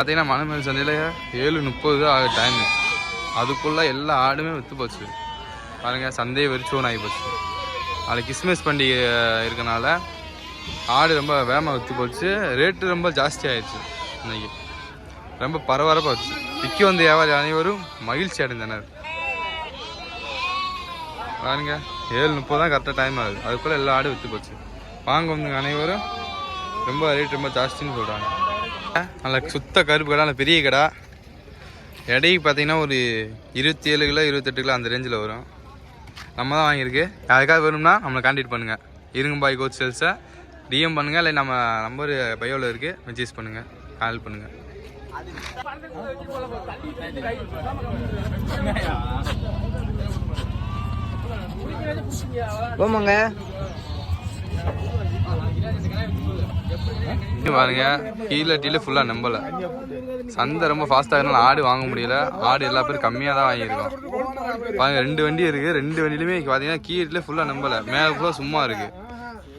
பார்த்தீங்கன்னா மணமேல் சந்தையில் 7:30 ஆக டைமு. அதுக்குள்ளே எல்லா ஆடுமே விற்று போச்சு பாருங்கள். சந்தையை வெறிச்சோன்னு ஆகி போச்சு. நாளைக்கு கிறிஸ்மஸ் பண்டிகை இருக்கனால ஆடு ரொம்ப வேகமாக விற்று போச்சு. ரேட்டு ரொம்ப ஜாஸ்தி ஆயிடுச்சு. இன்னைக்கு ரொம்ப பரபரப்பாக வச்சு விற்க வந்த வியாபாரி அனைவரும் மகிழ்ச்சி அடைந்தனர். பாருங்க 7:30 தான் கரெக்டாக டைம் ஆகுது. அதுக்குள்ளே எல்லா ஆடும் விற்று போச்சு. வாங்க வந்தவங்க அனைவரும் ரொம்ப ரேட் ரொம்ப ஜாஸ்தின்னு சொல்கிறாங்க. நல்ல சுத்த கருப்பு கடை, நல்ல பெரிய கடை. எடைக்கு பார்த்தீங்கன்னா ஒரு 27 கிலோ 28 கிலோ அந்த ரேஞ்சில் வரும். நம்ம தான் வாங்கியிருக்கு. யாருக்காவது வேணும்னா நம்மளை கான்டாக்ட் பண்ணுங்கள். இருங்கம்பாய் கோச் சேல்ஸை டிஎம் பண்ணுங்கள், இல்லை நம்ம நம்பர் பயோவில் இருக்குது, மெசேஜ் பண்ணுங்கள், கால் பண்ணுங்கள். போமாங்க பாருங்க. கீழே டீல ஃபுல்லாக நம்பலை. சந்தை ரொம்ப ஃபாஸ்ட்டாக இருந்தாலும் ஆடு வாங்க முடியல. ஆடு எல்லா பேரும் கம்மியாக தான் வாங்கியிருக்கோம். பாருங்க 2 வண்டி இருக்குது. 2 வண்டியிலுமே பார்த்தீங்கன்னா கீழே ஃபுல்லாக நம்பலை, மேலே ஃபுல்லாக சும்மா இருக்குது.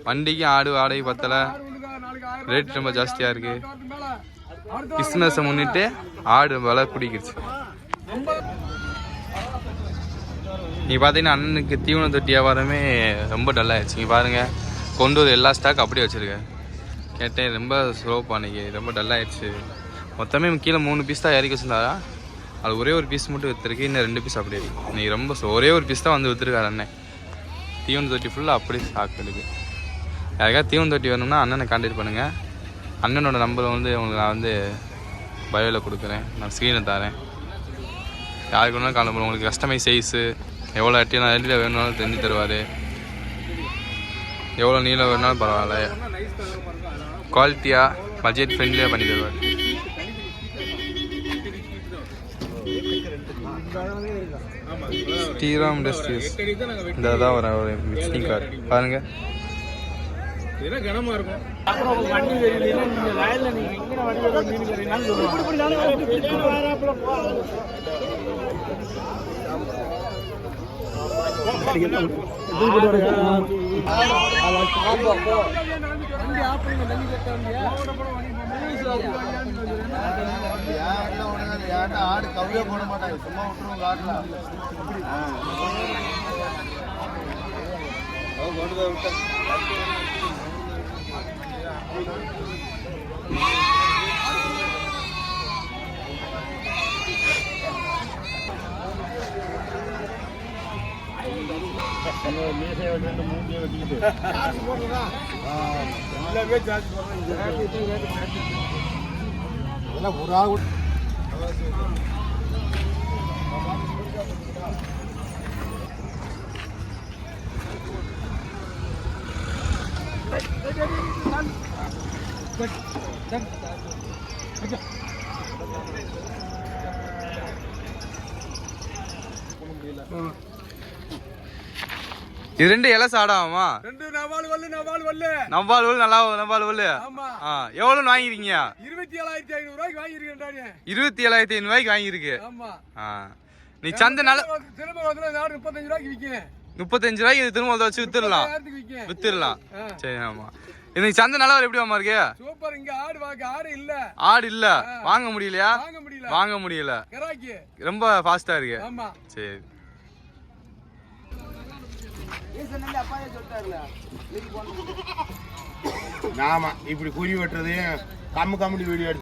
வண்டிக்கும் ஆடு வாடகை பத்தலை. ரேட் ரொம்ப ஜாஸ்தியாக இருக்குது. கிறிஸ்மஸை முன்னிட்டு ஆடு விலை பிடிக்கிடுச்சு. நீங்கள் பார்த்தீங்கன்னா அண்ணனுக்கு தீவன தொட்டி வியாபாரமே ரொம்ப டல்லாகிடுச்சு. நீங்கள் பாருங்கள், கொண்டு வர எல்லா ஸ்டாக் அப்படியே வச்சுருக்கேன். கேட்டேன் ரொம்ப ஸ்லோப்பாக அன்றைக்கி ரொம்ப டல்லாகிடுச்சு. மொத்தமே கீழே 3 பீஸ் தான் இறக்கி வச்சுருந்தாரா. அது ஒரே ஒரு பீஸ் மட்டும் விற்றுருக்கு. இன்னும் 2 பீஸ் அப்படியே இருக்குது. இன்றைக்கி ரொம்ப ஒரே ஒரு பீஸ் தான் வந்து விற்றுருக்காரு அண்ணன். தீவன தொட்டி ஃபுல்லாக அப்படியே ஸ்டாக் இருக்குது. யாருக்காவது தீவன தொட்டி வேணும்னா அண்ணனை கான்டாக்ட் பண்ணுங்கள். அண்ணனோட நம்பரை வந்து உங்களுக்கு நான் வந்து பயோவில் கொடுக்குறேன், நான் ஸ்க்ரீனை தரேன். யாருக்கு வேணாலும் கால் பண்ணுவோம். உங்களுக்கு கஸ்டமைஸ் சைஸு எவ்வளோ அட்டியில் அடியில் வேணும்னாலும் தெரிஞ்சு தருவார். எவ்வளோ நீளம் வேணுனாலும் பரவாயில்ல. குவாலிட்டியாக பட்ஜெட் ஃப்ரெண்ட்லியாக பண்ணி தருவார். ஸ்ரீராம் இண்டஸ்ட்ரீஸ் இந்த தான் ஒரு விசிட்டிங் கார்டு பாருங்கள். கனமா இருக்கும். ஆடு கவியே போட மாட்டாங்க, சும்மா விட்டுருவோம் காட்டுல கொண்டு விட்ட. ஒரு ஆள் இது 2 இலச ஆடாமா? 2 நவால் வல்லு நவால் வல்லு. எவ்வளவு வாங்கிருக்கீங்க? 27,500 ரூபாய்க்கு வாங்கிருக்கேன். 27,500 ரூபாய்க்கு வாங்கிருக்கு. நீ சந்தை நல்ல 35 ரூபாய்க்கு விற்கிறேன். 35 ரூபாய்க்கு இது திரும்ப வச்சு வித்துடலாம். சரி, ஆமா. இன்னைக்கு சந்தை நிலவரம் எப்படி இருக்கு? சூப்பர். இங்க ஆடு இல்ல வாங்க முடியலையா? வாங்க முடியல. ரொம்ப ஃபாஸ்டா இருக்கு. சரி. ஆமா, இப்படி குறி வெட்டுறது கம்மி வீடியோ எடுத்து